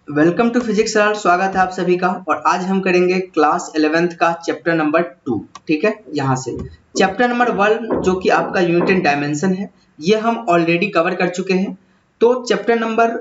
Welcome to physics sir, स्वागत है आप सभी का। और आज हम करेंगे क्लास 11th का चैप्टर नंबर 2। ठीक है, यहाँ से चैप्टर नंबर 1 जो कि आपका यूनिट एंड डायमेंशन है, ये हम ऑलरेडी कवर कर चुके हैं। तो चैप्टर नंबर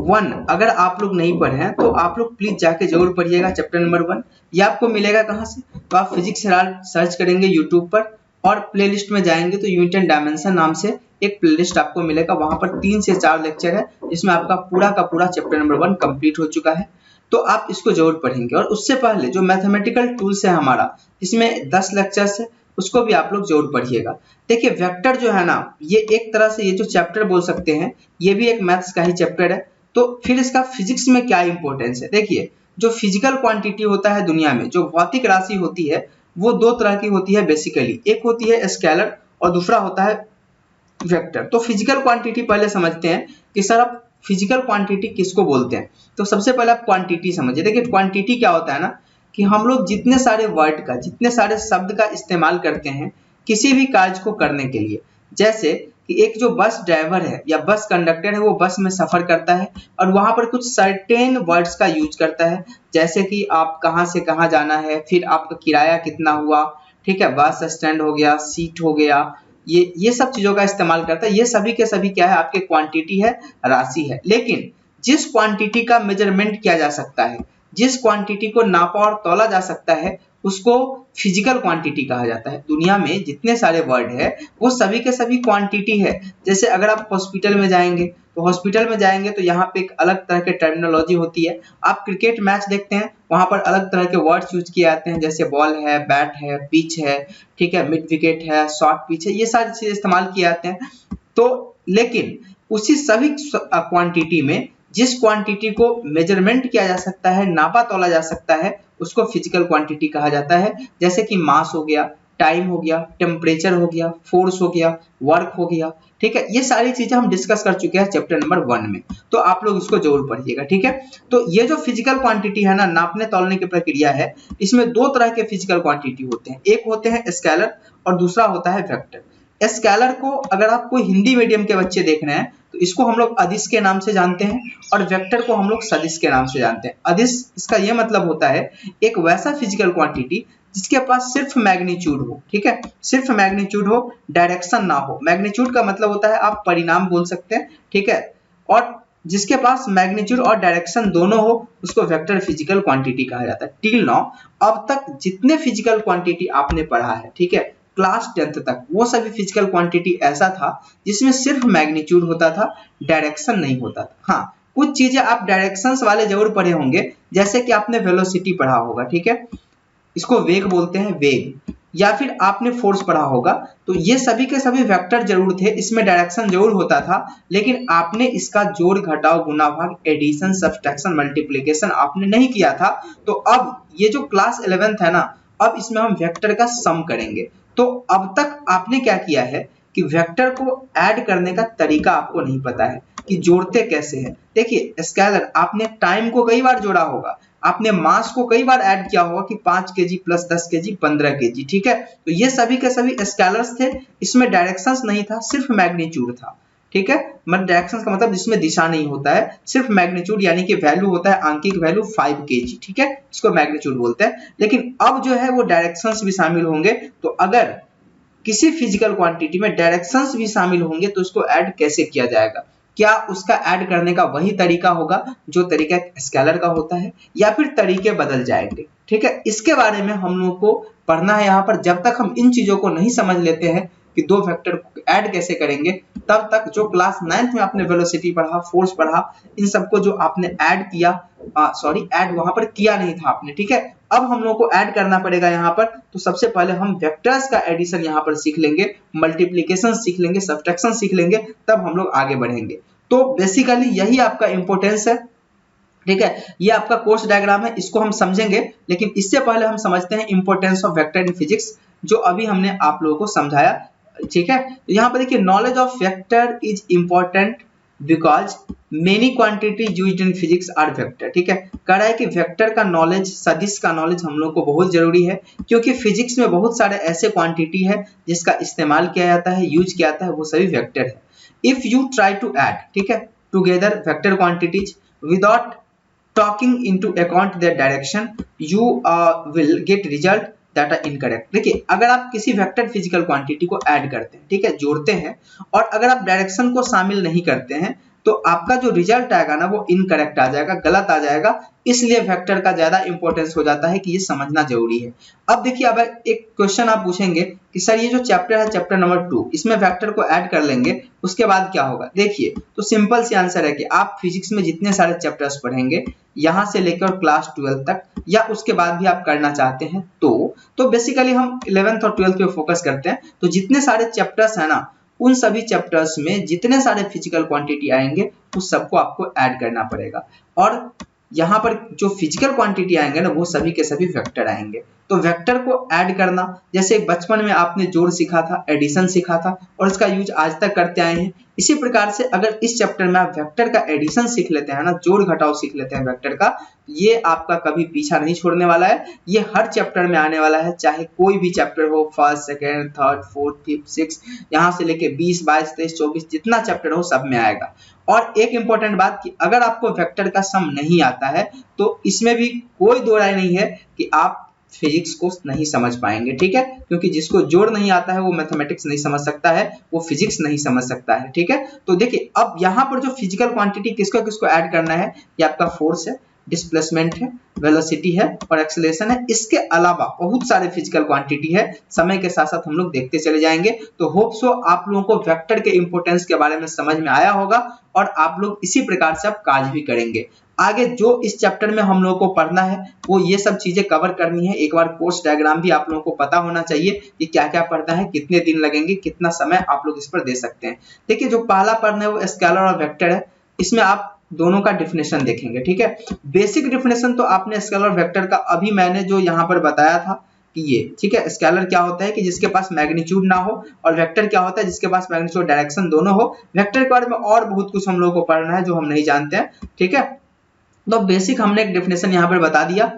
1 अगर आप लोग नहीं पढ़े हैं तो आप लोग प्लीज जाके जरूर पढ़िएगा। चैप्टर नंबर 1 ये आपको मिलेगा कहाँ से? तो आप फिजिक्स सर सर्च करेंगे यूट्यूब पर और प्लेलिस्ट में जाएंगे तो यूनिट एंड डायमेंशन नाम से एक प्लेलिस्ट आपको मिलेगा। वहां पर 3 से 4 लेक्चर है जिसमें आपका पूरा का पूरा चैप्टर नंबर 1 कंप्लीट हो चुका है। तो आप इसको जरूर पढ़ेंगे। और उससे पहले जो मैथमेटिकल टूल्स है हमारा, इसमें 10 लेक्चर्स है, उसको भी आप लोग जरूर पढ़िएगा। देखिए वेक्टर जो है ना, ये एक तरह से ये जो चैप्टर बोल सकते हैं, ये भी एक मैथ्स का ही चैप्टर है। तो फिर इसका फिजिक्स में क्या इंपॉर्टेंस है? देखिए जो फिजिकल क्वांटिटी होता है दुनिया में, जो भौतिक राशि होती है, वो दो तरह की होती है बेसिकली। एक होती है स्केलर और दूसरा होता है वेक्टर। तो फिजिकल क्वांटिटी पहले समझते हैं कि सर आप फिजिकल क्वांटिटी किसको बोलते हैं। तो सबसे पहले आप क्वांटिटी समझिए। देखिए क्वांटिटी क्या होता है ना, कि हम लोग जितने सारे वर्ड का, जितने सारे शब्द का इस्तेमाल करते हैं किसी भी कार्य को करने के लिए। जैसे कि एक जो बस ड्राइवर है या बस कंडक्टर है, वो बस में सफर करता है और वहां पर कुछ सर्टेन वर्ड्स का यूज करता है। जैसे कि आप कहाँ से कहाँ जाना है, फिर आपका किराया कितना हुआ, ठीक है, बस स्टैंड हो गया, सीट हो गया, ये सब चीजों का इस्तेमाल करता है। ये सभी के सभी क्या है, आपके क्वांटिटी है, राशि है। लेकिन जिस क्वांटिटी का मेजरमेंट किया जा सकता है, जिस क्वांटिटी को नापा और तौला जा सकता है, उसको फिजिकल क्वांटिटी कहा जाता है। दुनिया में जितने सारे वर्ड है वो सभी के सभी क्वांटिटी है। जैसे अगर आप हॉस्पिटल में जाएंगे तो यहाँ पे एक अलग तरह के टर्मिनोलॉजी होती है। आप क्रिकेट मैच देखते हैं, वहां पर अलग तरह के वर्ड्स यूज किए जाते हैं, जैसे बॉल है, बैट है, पिच है, ठीक है, मिड विकेट है, शॉर्ट पिच है, ये सारी चीजें इस्तेमाल किए जाते हैं। तो लेकिन उसी सभी क्वांटिटी में जिस क्वांटिटी को मेजरमेंट किया जा सकता है, नापा तौला जा सकता है, उसको फिजिकल क्वांटिटी कहा जाता है। जैसे कि मास हो गया, टाइम हो गया, टेम्परेचर हो गया, फोर्स हो गया, वर्क हो गया, ठीक है। ये सारी चीजें हम डिस्कस कर चुके हैं चैप्टर नंबर 1 में। तो आप लोग इसको जरूर पढ़िएगा, ठीक है। तो ये जो फिजिकल क्वांटिटी है ना, नापने तौलने की प्रक्रिया है, इसमें दो तरह के फिजिकल क्वांटिटी होते हैं। एक होते हैं स्केलर और दूसरा होता है वेक्टर। स्केलर को अगर आप कोई हिंदी मीडियम के बच्चे देख रहे हैं तो इसको हम लोग अदिश के नाम से जानते हैं और वेक्टर को हम लोग सदिश के नाम से जानते हैं। अदिश इसका यह मतलब होता है एक वैसा फिजिकल क्वांटिटी जिसके पास सिर्फ मैग्नीट्यूड हो, ठीक है, सिर्फ मैग्नीट्यूड हो, डायरेक्शन ना हो। मैग्नीट्यूड का मतलब होता है आप परिणाम बोल सकते हैं, ठीक है, और जिसके पास मैग्नीट्यूड और डायरेक्शन दोनों हो उसको वेक्टर फिजिकल क्वांटिटी कहा जाता है। टिल नाउ अब तक जितने फिजिकल क्वांटिटी आपने पढ़ा है, ठीक है, क्लास 10th तक, वो सभी फिजिकल क्वांटिटी ऐसा था जिसमें सिर्फ मैग्नीट्यूड होता था, डायरेक्शन नहीं होता था। हाँ, कुछ चीजें आप डायरेक्शंस वाले जरूर पढ़े होंगे, जैसे कि आपने वेलोसिटी पढ़ा होगा, ठीक है, इसको वेग बोलते हैं, वेग, या फिर आपने फोर्स पढ़ा होगा। तो ये सभी के सभी वेक्टर जरूर थे, इसमें डायरेक्शन जरूर होता था, लेकिन आपने इसका जोड़ घटाव गुणा भाग एडिशन सब्सट्रैक्शन मल्टीप्लिकेशन आपने नहीं किया था। तो अब ये जो क्लास 11th है ना, अब इसमें हम वेक्टर का सम करेंगे। तो अब तक आपने क्या किया है कि वेक्टर को ऐड करने का तरीका आपको नहीं पता है कि जोड़ते कैसे हैं। देखिए स्केलर, आपने टाइम को कई बार जोड़ा होगा, आपने मास को कई बार ऐड किया होगा कि 5 केजी प्लस 10 केजी 15 केजी, ठीक है। तो ये सभी के सभी स्केलर्स थे, इसमें डायरेक्शंस नहीं था, सिर्फ मैग्नीट्यूड था, ठीक है। मतलब डायरेक्शंस का मतलब जिसमें दिशा नहीं होता है, सिर्फ मैग्नीट्यूड, यानी कि वैल्यू होता है आंकिक वैल्यू 5 केजी, ठीक है, इसको मैग्नीट्यूड बोलते हैं। लेकिन अब जो है वो डायरेक्शंस भी शामिल होंगे। तो अगर किसी फिजिकल क्वांटिटी में डायरेक्शंस भी शामिल होंगे तो उसको ऐड कैसे किया जाएगा? क्या उसका ऐड करने का वही तरीका होगा जो तरीका स्केलर का होता है, या फिर तरीके बदल जाएंगे? ठीक है, इसके बारे में हम लोग को पढ़ना है यहाँ पर। जब तक हम इन चीजों को नहीं समझ लेते हैं कि दो वेक्टर को ऐड कैसे करेंगे, तब तक जो क्लास 9th में आपने वेलोसिटी पढ़ा, फोर्स पढ़ा, इन सबको जो आपने ऐड किया, ऐड वहां पर किया नहीं था आपने, ठीक है। अब हम लोग को ऐड करना पड़ेगा यहाँ पर। तो सबसे पहले हम वेक्टर्स का एडिशन यहाँ पर सीख लेंगे, मल्टीप्लिकेशन सीख लेंगे, सब्ट्रैक्शन सीख लेंगे, तब हम लोग आगे बढ़ेंगे। तो बेसिकली यही आपका इंपॉर्टेंस है, ठीक है, ये आपका कोर्स डायग्राम है, इसको हम समझेंगे। लेकिन इससे पहले हम समझते हैं importance of vector in physics, जो अभी हमने आप लोगों को समझाया, ठीक है। तो यहाँ पर देखिए, knowledge of vector is important because many quantity used in physics are vector, ठीक है। कह रहा है कि वेक्टर का नॉलेज, सदिश का नॉलेज हम लोग को बहुत जरूरी है, क्योंकि फिजिक्स में बहुत सारे ऐसे क्वांटिटी है जिसका इस्तेमाल किया जाता है, यूज किया जाता है, वो सभी वेक्टर है। If you try to add, ठीक है, together vector quantities without talking into account their direction you will get result that are incorrect. देखिए अगर आप किसी वेक्टर फिजिकल क्वांटिटी को ऐड करते हैं, ठीक है, जोड़ते हैं, और अगर आप डायरेक्शन को शामिल नहीं करते हैं तो आपका जो रिजल्ट आएगा ना वो इनकरेक्ट आ जाएगा, गलत आ जाएगा। इसलिए वेक्टर का ज्यादा इंपॉर्टेंस हो जाता है कि ये समझना जरूरी है। अब देखिए अब एक क्वेश्चन आप पूछेंगे कि सर ये जो चैप्टर है चैप्टर नंबर 2, इसमें वेक्टर को ऐड कर लेंगे उसके बाद क्या होगा। देखिए तो सिंपल सी आंसर है कि आप फिजिक्स में जितने सारे चैप्टर्स पढ़ेंगे यहाँ से लेकर क्लास 12 तक या उसके बाद भी आप करना चाहते हैं तो बेसिकली हम 11th और 12th पे फोकस करते हैं। तो जितने सारे चैप्टर्स है ना उन सभी चैप्टर्स में जितने सारे फिजिकल क्वांटिटी आएंगे उस सबको आपको ऐड करना पड़ेगा, और यहाँ पर जो फिजिकल क्वांटिटी आएंगे ना वो सभी के सभी वेक्टर आएंगे। तो वेक्टर को ऐड करना, जैसे बचपन में आपने जोड़ सीखा था, एडिशन सीखा था और इसका यूज आज तक करते आए हैं, इसी प्रकार से अगर इस चैप्टर में आप वेक्टर का एडिशन सीख लेते हैं ना, जोड़ घटाव सीख लेते हैं वेक्टर का, ये आपका कभी पीछा नहीं छोड़ने वाला है। ये हर चैप्टर में आने वाला है, चाहे कोई भी चैप्टर हो, first, second, third, fourth, fifth, six, यहाँ से लेके 20, 22, 23, 24 जितना चैप्टर हो सब में आएगा। और एक इंपॉर्टेंट बात कि अगर आपको वेक्टर का सम नहीं आता है तो इसमें भी कोई दो राय नहीं है कि आप फिजिक्स को नहीं समझ पाएंगे, ठीक है, क्योंकि जिसको जोड़ नहीं आता है वो मैथमेटिक्स नहीं समझ सकता है, वो फिजिक्स नहीं समझ सकता है, ठीक है। तो देखिए अब यहाँ पर जो फिजिकल क्वांटिटी किसको किसको ऐड करना है, ये आपका फोर्स है, डिस्प्लेसमेंट है, वेलोसिटी है और एक्सेलरेशन है। इसके अलावा बहुत सारे फिजिकल क्वांटिटी है, समय के साथ साथ हम लोग देखते चले जाएंगे। तो होप सो आप लोगों को वेक्टर के इंपॉर्टेंस के बारे में समझ में आया होगा और आप लोग इसी प्रकार से आप काज भी करेंगे। आगे जो इस चैप्टर में हम लोगों को पढ़ना है वो ये सब चीजें कवर करनी है। एक बार कोर्स डायग्राम भी आप लोगों को पता होना चाहिए कि क्या क्या पढ़ना है, कितने दिन लगेंगे, कितना समय आप लोग इस पर दे सकते हैं। देखिए जो पहला पढ़ना है वो स्केलर और वेक्टर है, इसमें आप दोनों का डिफिनेशन देखेंगे, ठीक है। बेसिक डिफिनेशन तो आपने स्केलर वेक्टर का अभी मैंने जो यहाँ पर बताया था कि ये, ठीक है, स्केलर क्या होता है कि जिसके पास मैग्नीट्यूड ना हो, और वेक्टर क्या होता है जिसके पास मैग्नीट्यूड और डायरेक्शन दोनों हो। वेक्टर के बारे में और बहुत कुछ हम लोगों को पढ़ना है जो हम नहीं जानते हैं, ठीक है। तो बेसिक हमने एक डेफिनेशन यहाँ पर बता दिया।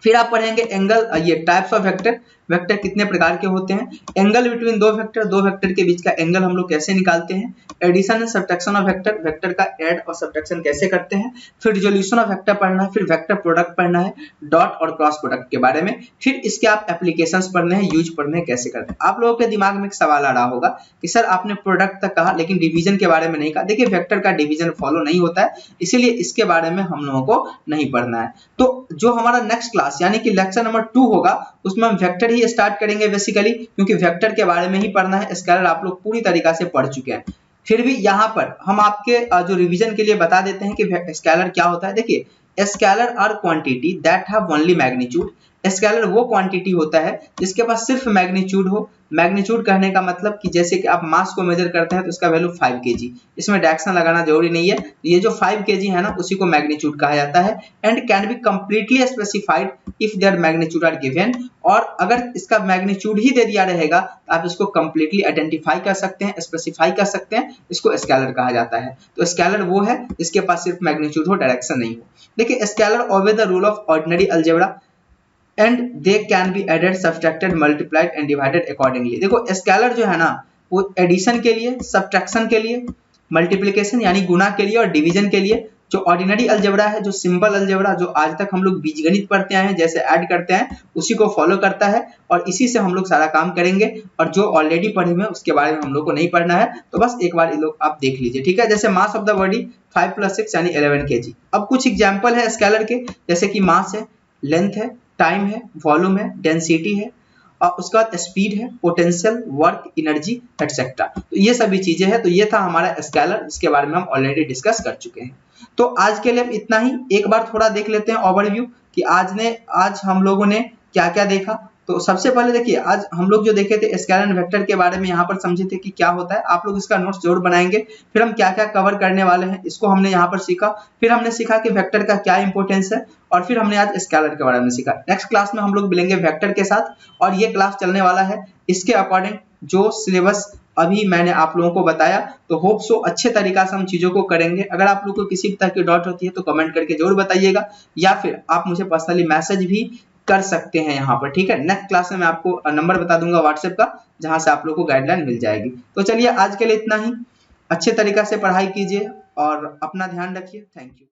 फिर आप पढ़ेंगे एंगल, ये टाइप्स ऑफ वेक्टर, वेक्टर कितने प्रकार के होते हैं, एंगल बिटवीन दो वेक्टर के बीच का एंगल हम लोग कैसे निकालते हैं, addition and subtraction of vector, vector का ऐड और सब्ट्रैक्शन कैसे करते हैं, फिर रिजोल्यूशन ऑफ वेक्टर पढ़ना है, फिर वेक्टर प्रोडक्ट पढ़ना है, डॉट और क्रॉस प्रोडक्ट के बारे में, फिर इसके आप एप्लीकेशंस पढ़ने हैं, यूज पढ़ने हैं, कैसे करते हैं। आप लोगों के दिमाग में एक सवाल आ रहा होगा कि सर आपने प्रोडक्ट तक कहा लेकिन डिवीजन के बारे में नहीं कहा। देखिए वेक्टर का डिवीजन फॉलो नहीं होता है, इसीलिए इसके बारे में हम लोगों को नहीं पढ़ना है। तो जो हमारा नेक्स्ट क्लास यानी कि लेक्चर नंबर 2 होगा उसमें हम वेक्टर ही स्टार्ट करेंगे बेसिकली, क्योंकि वेक्टर के बारे में ही पढ़ना है। स्केलर आप लोग पूरी तरीका से पढ़ चुके हैं। फिर भी यहाँ पर हम आपके जो रिवीजन के लिए बता देते हैं कि स्केलर क्या होता है। देखिए scalar are quantity that have only magnitude. Scalar वो क्वांटिटी होता है जिसके पास सिर्फ मैग्नीट्यूड हो। मैग्नीट्यूड कहने का मतलब कि जैसे कि आप मास को मेजर करते हैं तो इसका वैल्यू 5 kg, इसमें डायरेक्शन लगाना जरूरी नहीं है। ये जो 5 kg है ना उसी को मैग्नीट्यूड कहा जाता है। And can be completely specified if their magnitude are given. और अगर इसका मैग्नीट्यूड ही दे दिया रहेगा तो आप इसको कंप्लीटली आइडेंटिफाई कर सकते हैं, स्पेसिफाई कर सकते हैं, इसको स्केलर कहा जाता है। तो स्केलर वो है जिसके पास सिर्फ मैग्नीट्यूड हो, डायरेक्शन नहीं हो। देखिए scalar obey the rule of ordinary algebra and they can be added, subtracted, multiplied and divided accordingly। देखो स्केलर जो है ना वो एडिशन के लिए, सब्ट्रैक्शन के लिए, मल्टीप्लिकेशन यानी गुना के लिए और डिवीजन के लिए। जो ऑर्डिनरी अलजेब्रा है, जो सिंपल अलजेब्रा जो आज तक हम लोग बीजगणित पढ़ते आए हैं, जैसे ऐड करते हैं उसी को फॉलो करता है और इसी से हम लोग सारा काम करेंगे। और जो ऑलरेडी पढ़े हुए हैं उसके बारे में हम लोग को नहीं पढ़ना है, तो बस एक बार ये लोग आप देख लीजिए, ठीक है। जैसे मास ऑफ द बॉडी 5 + 6 यानी 11 kg। अब कुछ एग्जाम्पल है स्केलर के, जैसे कि मास है, लेंथ है, टाइम है, वॉल्यूम है, डेंसिटी है और उसके बाद स्पीड है, पोटेंशियल, वर्क, एनर्जी एक्सेट्रा। तो ये सभी चीजें हैं। तो ये था हमारा स्केलर, जिसके बारे में हम ऑलरेडी डिस्कस कर चुके हैं। तो आज के लिए इतना ही। एक बार थोड़ा देख लेते हैं ओवरव्यू कि आज हम लोगों ने क्या क्या देखा। तो सबसे पहले देखिए आज हम लोग जो देखे थे स्केलर एंड वेक्टर के बारे में, यहाँ पर समझे थे कि क्या होता है। आप लोग इसका नोट्स जरूर बनाएंगे। फिर हम क्या क्या कवर करने वाले हैं इसको हमने यहाँ पर सीखा। फिर हमने सीखा कि वेक्टर का क्या इंपॉर्टेंस है और फिर हमने आज स्केलर के बारे में सीखा। नेक्स्ट क्लास में हम लोग मिलेंगे वेक्टर के साथ और ये क्लास चलने वाला है इसके अकॉर्डिंग जो सिलेबस अभी मैंने आप लोगों को बताया। तो होप सो अच्छे तरीका से हम चीजों को करेंगे। अगर आप लोग को किसी भी तरह की डाउट होती है तो कमेंट करके जरूर बताइएगा, या फिर आप मुझे पर्सनली मैसेज भी कर सकते हैं यहाँ पर, ठीक है। नेक्स्ट क्लास में मैं आपको नंबर बता दूंगा व्हाट्सएप का, जहां से आप लोग को गाइडलाइन मिल जाएगी। तो चलिए आज के लिए इतना ही। अच्छे तरीका से पढ़ाई कीजिए और अपना ध्यान रखिए। Thank you.